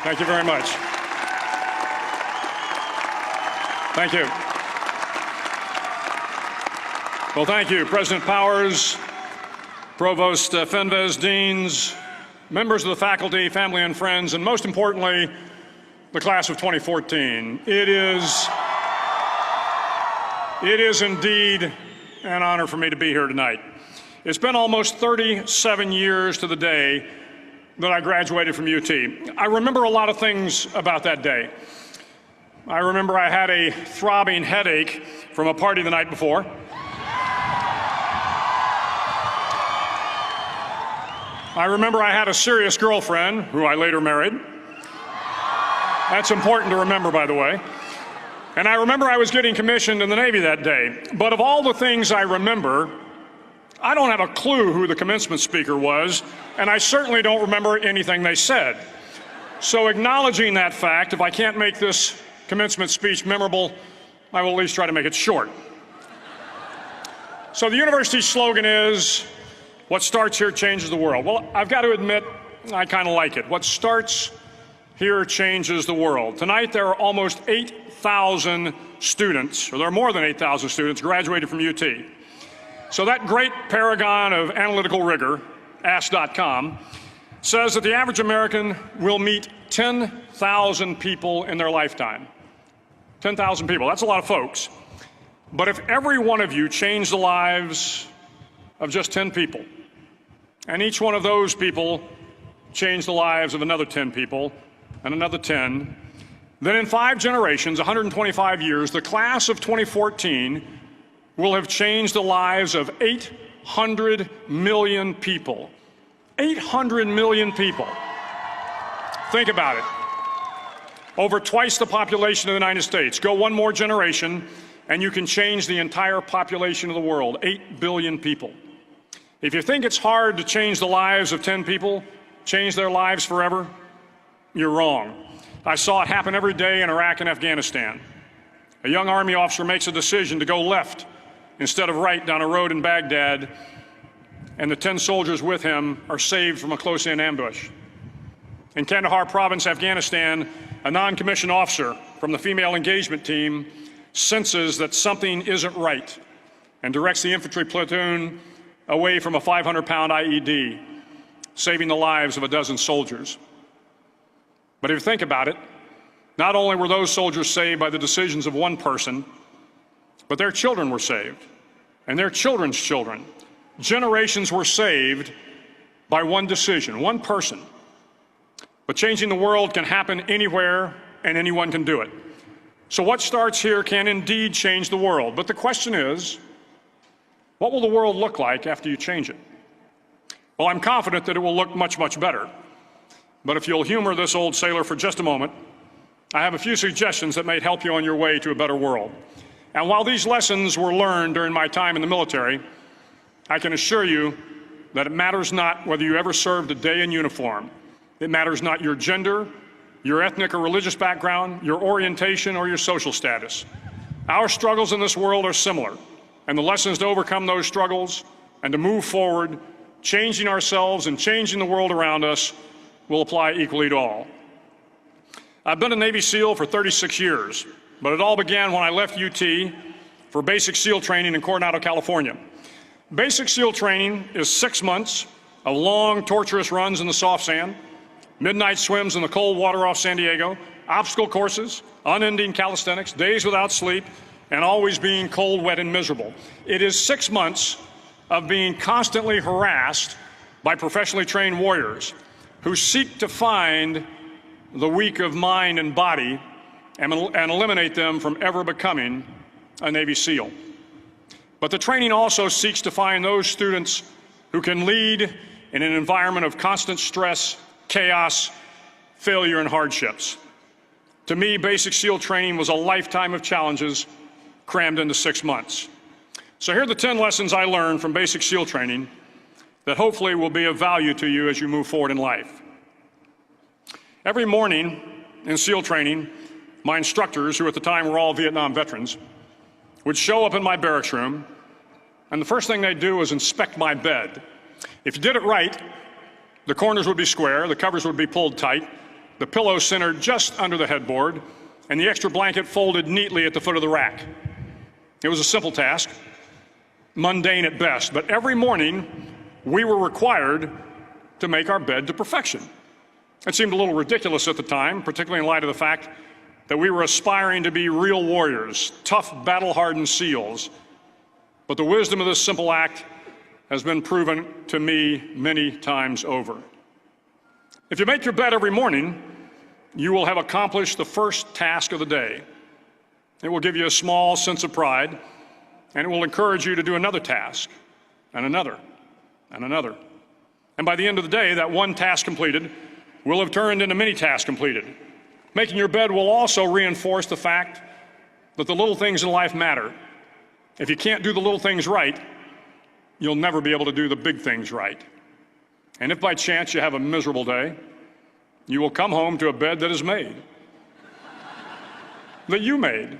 Thank you very much. Thank you. Well, thank you, President Powers, Provost Fenves, deans, members of the faculty, family and friends, and most importantly, the class of 2014. It is indeed an honor for me to be here tonight. It's been almost 37 years to the day that I graduated from UT. I remember a lot of things about that day. I remember I had a throbbing headache from a party the night before. I remember I had a serious girlfriend who I later married. That's important to remember, by the way. And I remember I was getting commissioned in the Navy that day. But of all the things I remember, I don't have a clue who the commencement speaker was, and I certainly don't remember anything they said. So acknowledging that fact, if I can't make this commencement speech memorable, I will at least try to make it short. So the university's slogan is, "What starts here changes the world." Well, I've got to admit, I kind of like it. What starts here changes the world. Tonight, there are almost 8,000 students, or there are more than 8,000 students graduated from UT. So that great paragon of analytical rigor, Ask.com, says that the average American will meet 10,000 people in their lifetime. 10,000 people, that's a lot of folks. But if every one of you changed the lives of just 10 people, and each one of those people changed the lives of another 10 people, and another 10, then in 5 generations, 125 years, the class of 2014 will have changed the lives of 800 million people. 800 million people. Think about it. Over twice the population of the United States. Go one more generation, and you can change the entire population of the world, 8 billion people. If you think it's hard to change the lives of 10 people, change their lives forever, you're wrong. I saw it happen every day in Iraq and Afghanistan. A young Army officer makes a decision to go left instead of right down a road in Baghdad, and the 10 soldiers with him are saved from a close-in ambush. In Kandahar province, Afghanistan, a non-commissioned officer from the female engagement team senses that something isn't right and directs the infantry platoon away from a 500-pound IED, saving the lives of a dozen soldiers. But if you think about it, not only were those soldiers saved by the decisions of one person, but their children were saved, and their children's children. Generations were saved by one decision, one person. But changing the world can happen anywhere, and anyone can do it. So what starts here can indeed change the world. But the question is, what will the world look like after you change it? Well, I'm confident that it will look much, much better. But if you'll humor this old sailor for just a moment, I have a few suggestions that may help you on your way to a better world. And while these lessons were learned during my time in the military, I can assure you that it matters not whether you ever served a day in uniform. It matters not your gender, your ethnic or religious background, your orientation, or your social status. Our struggles in this world are similar, and the lessons to overcome those struggles and to move forward, changing ourselves and changing the world around us, will apply equally to all. I've been a Navy SEAL for 36 years, but it all began when I left UT for basic SEAL training in Coronado, California. Basic SEAL training is 6 months of long, torturous runs in the soft sand, midnight swims in the cold water off San Diego, obstacle courses, unending calisthenics, days without sleep, and always being cold, wet, and miserable. It is 6 months of being constantly harassed by professionally trained warriors who seek to find the weak of mind and body and eliminate them from ever becoming a Navy SEAL. But the training also seeks to find those students who can lead in an environment of constant stress, chaos, failure, and hardships. To me, basic SEAL training was a lifetime of challenges crammed into 6 months. So here are the 10 lessons I learned from basic SEAL training that hopefully will be of value to you as you move forward in life. Every morning in SEAL training, my instructors, who at the time were all Vietnam veterans, would show up in my barracks room, and the first thing they'd do was inspect my bed. If you did it right, the corners would be square, the covers would be pulled tight, the pillow centered just under the headboard, and the extra blanket folded neatly at the foot of the rack. It was a simple task, mundane at best, but every morning we were required to make our bed to perfection. It seemed a little ridiculous at the time, particularly in light of the fact that we were aspiring to be real warriors, tough, battle-hardened SEALs. But the wisdom of this simple act has been proven to me many times over. If you make your bed every morning, you will have accomplished the first task of the day. It will give you a small sense of pride, and it will encourage you to do another task, and another, and another. And by the end of the day, that one task completed will have turned into many tasks completed. Making your bed will also reinforce the fact that the little things in life matter. If you can't do the little things right, you'll never be able to do the big things right. And if by chance you have a miserable day, you will come home to a bed that is made, that you made.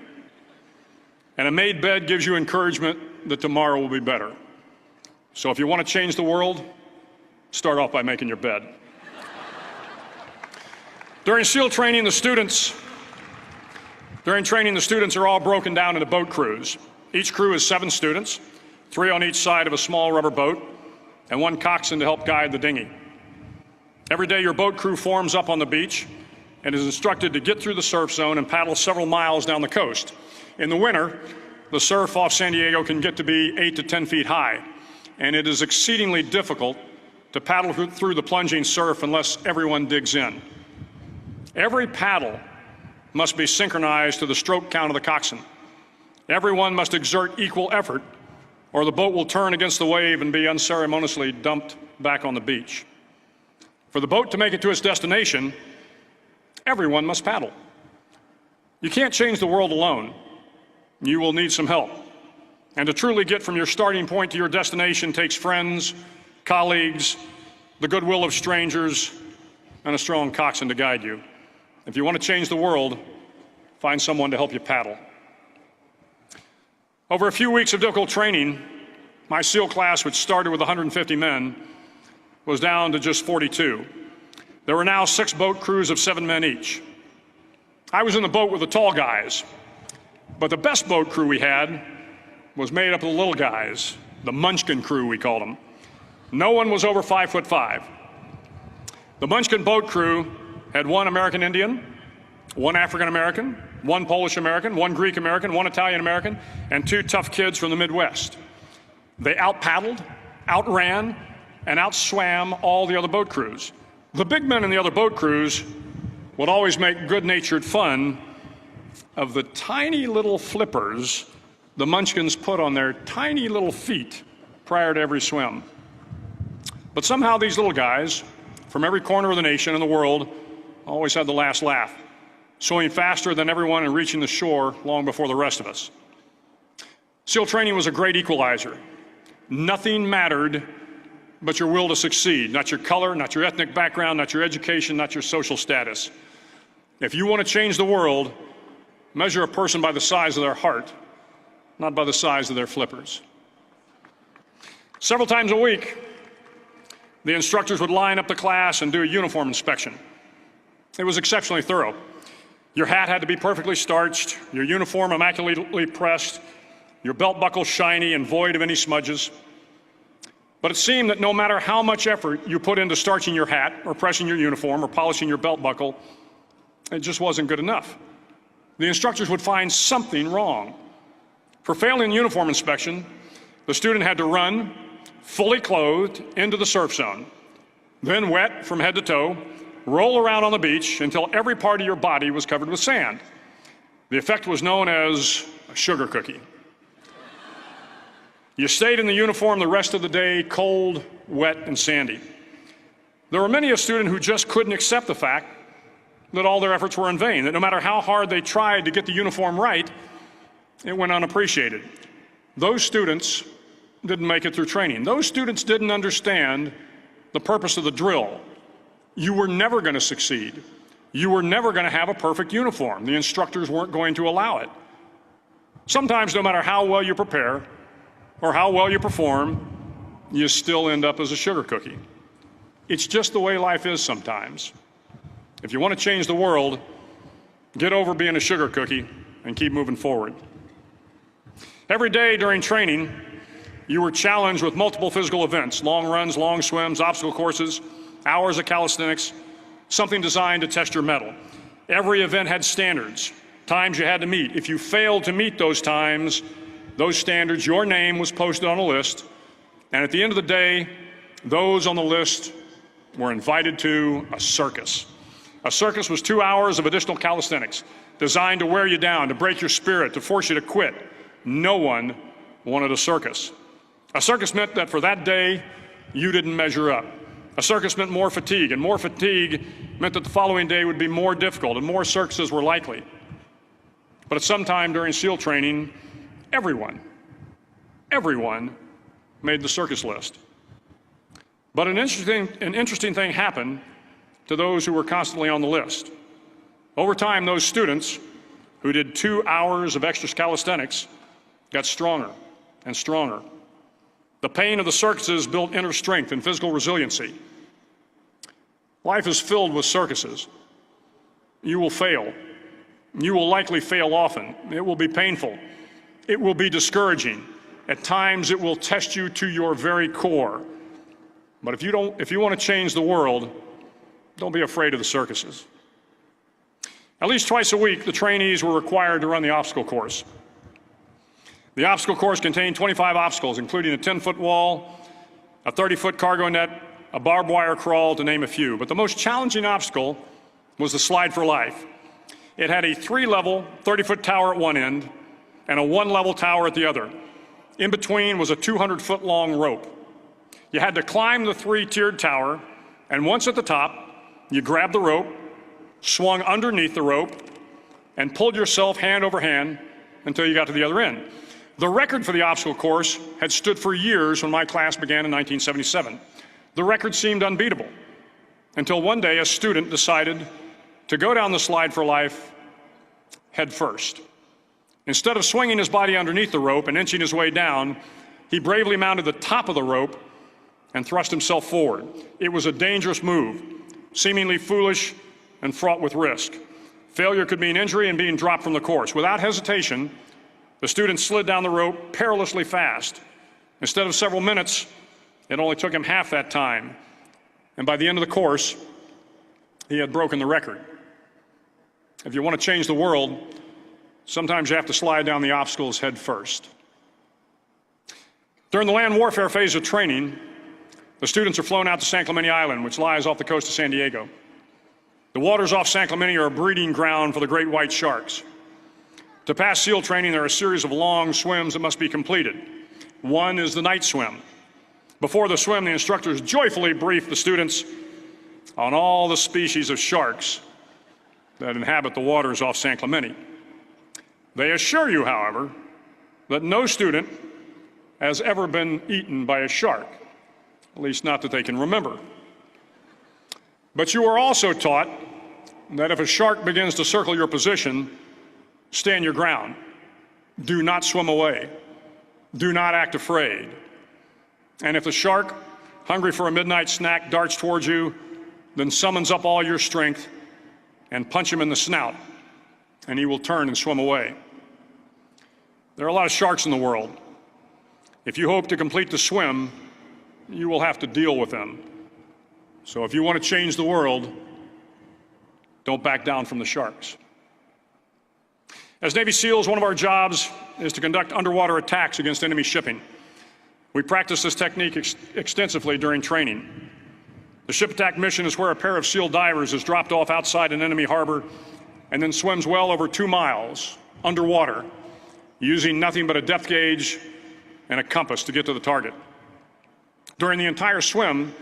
And a made bed gives you encouragement that tomorrow will be better. So if you want to change the world, start off by making your bed. During SEAL training, the students are all broken down into boat crews. Each crew is 7 students, 3 on each side of a small rubber boat, and 1 coxswain to help guide the dinghy. Every day, your boat crew forms up on the beach and is instructed to get through the surf zone and paddle several miles down the coast. In the winter, the surf off San Diego can get to be 8 to 10 feet high, and it is exceedingly difficult to paddle through the plunging surf unless everyone digs in. Every paddle must be synchronized to the stroke count of the coxswain. Everyone must exert equal effort, or the boat will turn against the wave and be unceremoniously dumped back on the beach. For the boat to make it to its destination, everyone must paddle. You can't change the world alone. You will need some help. And to truly get from your starting point to your destination takes friends, colleagues, the goodwill of strangers, and a strong coxswain to guide you. If you want to change the world, find someone to help you paddle. Over a few weeks of difficult training, my SEAL class, which started with 150 men, was down to just 42. There were now 6 boat crews of 7 men each. I was in the boat with the tall guys, but the best boat crew we had was made up of the little guys, the Munchkin crew, we called them. No one was over 5'5". The Munchkin boat crew had 1 American Indian, 1 African American, 1 Polish American, 1 Greek American, 1 Italian American, and 2 tough kids from the Midwest. They out-paddled, outran, and outswam all the other boat crews. The big men in the other boat crews would always make good-natured fun of the tiny little flippers the Munchkins put on their tiny little feet prior to every swim. But somehow these little guys from every corner of the nation and the world always had the last laugh, swimming faster than everyone and reaching the shore long before the rest of us. SEAL training was a great equalizer. Nothing mattered but your will to succeed, not your color, not your ethnic background, not your education, not your social status. If you want to change the world, measure a person by the size of their heart, not by the size of their flippers. Several times a week, the instructors would line up the class and do a uniform inspection. It was exceptionally thorough. Your hat had to be perfectly starched, your uniform immaculately pressed, your belt buckle shiny and void of any smudges. But it seemed that no matter how much effort you put into starching your hat or pressing your uniform or polishing your belt buckle, it just wasn't good enough. The instructors would find something wrong. For failing the uniform inspection, the student had to run, fully clothed, into the surf zone, then wet from head to toe, roll around on the beach until every part of your body was covered with sand. The effect was known as a sugar cookie. You stayed in the uniform the rest of the day, cold, wet, and sandy. There were many a student who just couldn't accept the fact that all their efforts were in vain, that no matter how hard they tried to get the uniform right, it went unappreciated. Those students didn't make it through training. Those students didn't understand the purpose of the drill. You were never going to succeed. You were never going to have a perfect uniform. The instructors weren't going to allow it. Sometimes, no matter how well you prepare or how well you perform, you still end up as a sugar cookie. It's just the way life is sometimes. If you want to change the world, get over being a sugar cookie and keep moving forward. Every day during training, you were challenged with multiple physical events: long runs, long swims, obstacle courses, hours of calisthenics, something designed to test your mettle. Every event had standards, times you had to meet. If you failed to meet those times, those standards, your name was posted on a list, and at the end of the day, those on the list were invited to a circus. A circus was 2 hours of additional calisthenics, designed to wear you down, to break your spirit, to force you to quit. No one wanted a circus. A circus meant that for that day, you didn't measure up. A circus meant more fatigue, and more fatigue meant that the following day would be more difficult, and more circuses were likely. But at some time during SEAL training, everyone made the circus list. But an interesting thing happened to those who were constantly on the list. Over time, those students who did 2 hours of extra calisthenics got stronger and stronger. The pain of the circuses built inner strength and physical resiliency. Life is filled with circuses. You will fail. You will likely fail often. It will be painful. It will be discouraging. At times, it will test you to your very core. But if you want to change the world, don't be afraid of the circuses. At least twice a week, the trainees were required to run the obstacle course. The obstacle course contained 25 obstacles, including a 10-foot wall, a 30-foot cargo net, a barbed wire crawl, to name a few. But the most challenging obstacle was the slide for life. It had a 3-level, 30-foot tower at one end and a 1-level tower at the other. In between was a 200-foot-long rope. You had to climb the 3-tiered tower, and once at the top, you grabbed the rope, swung underneath the rope, and pulled yourself hand over hand until you got to the other end. The record for the obstacle course had stood for years when my class began in 1977. The record seemed unbeatable until one day a student decided to go down the slide for life head first. Instead of swinging his body underneath the rope and inching his way down, he bravely mounted the top of the rope and thrust himself forward. It was a dangerous move, seemingly foolish and fraught with risk. Failure could mean injury and being dropped from the course. Without hesitation, the student slid down the rope perilously fast. Instead of several minutes, it only took him half that time. And by the end of the course, he had broken the record. If you want to change the world, sometimes you have to slide down the obstacles head first. During the land warfare phase of training, the students are flown out to San Clemente Island, which lies off the coast of San Diego. The waters off San Clemente are a breeding ground for the great white sharks. To pass SEAL training, there are a series of long swims that must be completed. One is the night swim. Before the swim, the instructors joyfully brief the students on all the species of sharks that inhabit the waters off San Clemente. They assure you, however, that no student has ever been eaten by a shark, at least not that they can remember. But you are also taught that if a shark begins to circle your position, stand your ground. Do not swim away. Do not act afraid. And if the shark, hungry for a midnight snack, darts towards you, then summons up all your strength and punch him in the snout, and he will turn and swim away. There are a lot of sharks in the world. If you hope to complete the swim, you will have to deal with them. So if you want to change the world, don't back down from the sharks. As Navy SEALs, one of our jobs is to conduct underwater attacks against enemy shipping. We practice this technique extensively during training. The ship attack mission is where a pair of SEAL divers is dropped off outside an enemy harbor and then swims well over 2 miles underwater, using nothing but a depth gauge and a compass to get to the target. During the entire swim,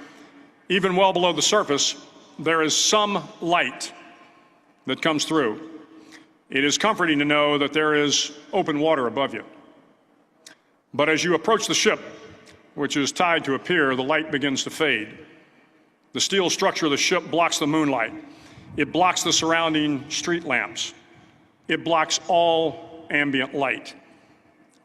even well below the surface, there is some light that comes through. It is comforting to know that there is open water above you. But as you approach the ship, which is tied to a pier, the light begins to fade. The steel structure of the ship blocks the moonlight. It blocks the surrounding street lamps. It blocks all ambient light.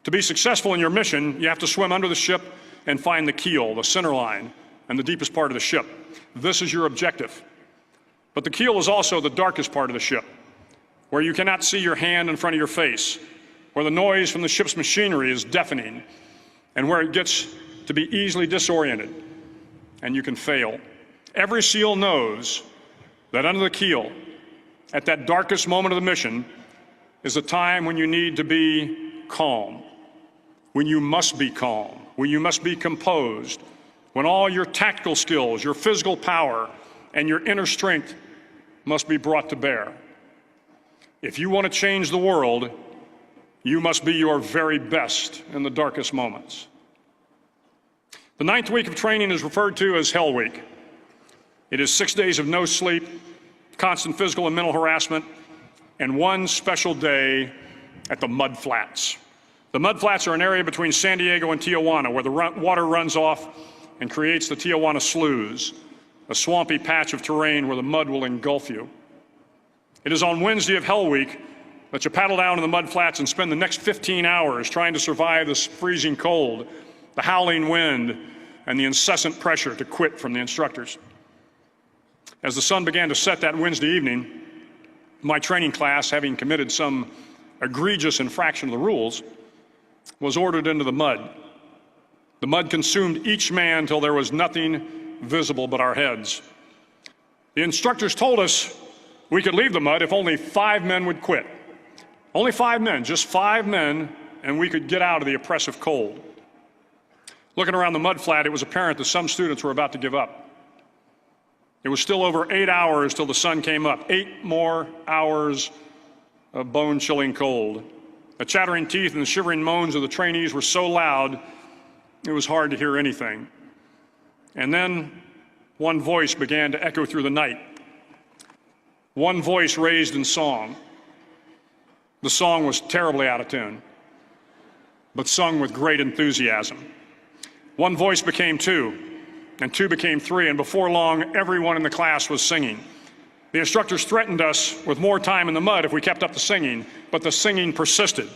To be successful in your mission, you have to swim under the ship and find the keel, the center line, and the deepest part of the ship. This is your objective. But the keel is also the darkest part of the ship, where you cannot see your hand in front of your face, where the noise from the ship's machinery is deafening, and where it gets to be easily disoriented, and you can fail. Every SEAL knows that under the keel, at that darkest moment of the mission, is a time when you need to be calm, when you must be calm, when you must be composed, when all your tactical skills, your physical power, and your inner strength must be brought to bear. If you want to change the world, you must be your very best in the darkest moments. The 9th week of training is referred to as Hell Week. It is 6 days of no sleep, constant physical and mental harassment, and one special day at the Mud Flats. The Mud Flats are an area between San Diego and Tijuana where the water runs off and creates the Tijuana Sloughs, a swampy patch of terrain where the mud will engulf you. It is on Wednesday of Hell Week that you paddle down in the mud flats and spend the next 15 hours trying to survive this freezing cold, the howling wind, and the incessant pressure to quit from the instructors. As the sun began to set that Wednesday evening, my training class, having committed some egregious infraction of the rules, was ordered into the mud. The mud consumed each man till there was nothing visible but our heads. The instructors told us we could leave the mud if only 5 men would quit. Only 5 men, just 5 men, and we could get out of the oppressive cold. Looking around the mud flat, it was apparent that some students were about to give up. It was still over 8 hours till the sun came up. 8 more hours of bone-chilling cold. The chattering teeth and the shivering moans of the trainees were so loud, it was hard to hear anything. And then one voice began to echo through the night. One voice raised in song. The song was terribly out of tune, but sung with great enthusiasm. One voice became 2, and 2 became 3, and before long, everyone in the class was singing. The instructors threatened us with more time in the mud if we kept up the singing, but the singing persisted.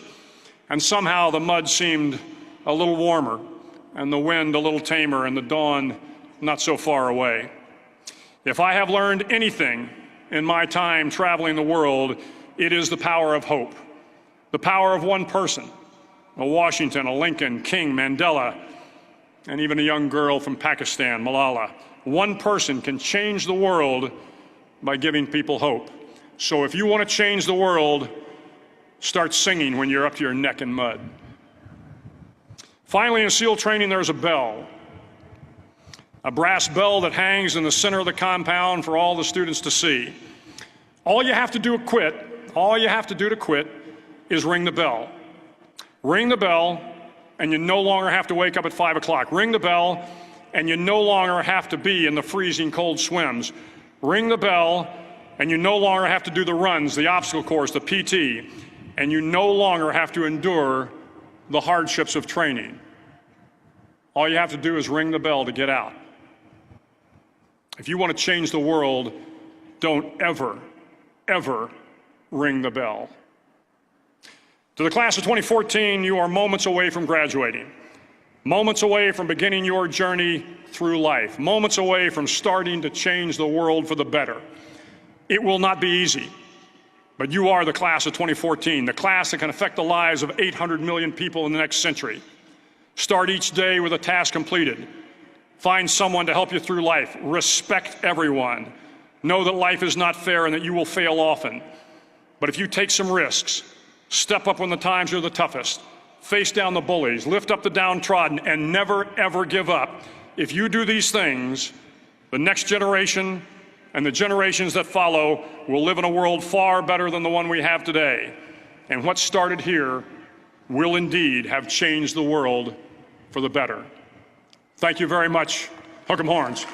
And somehow the mud seemed a little warmer, and the wind a little tamer, and the dawn not so far away. If I have learned anything in my time traveling the world, it is the power of hope. The power of one person, a Washington, a Lincoln, King, Mandela, and even a young girl from Pakistan, Malala. One person can change the world by giving people hope. So if you want to change the world, start singing when you're up to your neck in mud. Finally, in SEAL training, there's a bell. A brass bell that hangs in the center of the compound for all the students to see. All you have to do to quit is ring the bell. Ring the bell, and you no longer have to wake up at 5 o'clock. Ring the bell, and you no longer have to be in the freezing cold swims. Ring the bell, and you no longer have to do the runs, the obstacle course, the PT, and you no longer have to endure the hardships of training. All you have to do is ring the bell to get out. If you want to change the world, don't ever, ever ring the bell. To the class of 2014, you are moments away from graduating, moments away from beginning your journey through life, moments away from starting to change the world for the better. It will not be easy, but you are the class of 2014, the class that can affect the lives of 800 million people in the next century. Start each day with a task completed. Find someone to help you through life. Respect everyone. Know that life is not fair and that you will fail often. But if you take some risks, step up when the times are the toughest, face down the bullies, lift up the downtrodden, and never, ever give up. If you do these things, the next generation and the generations that follow will live in a world far better than the one we have today. And what started here will indeed have changed the world for the better. Thank you very much. Hook 'em horns.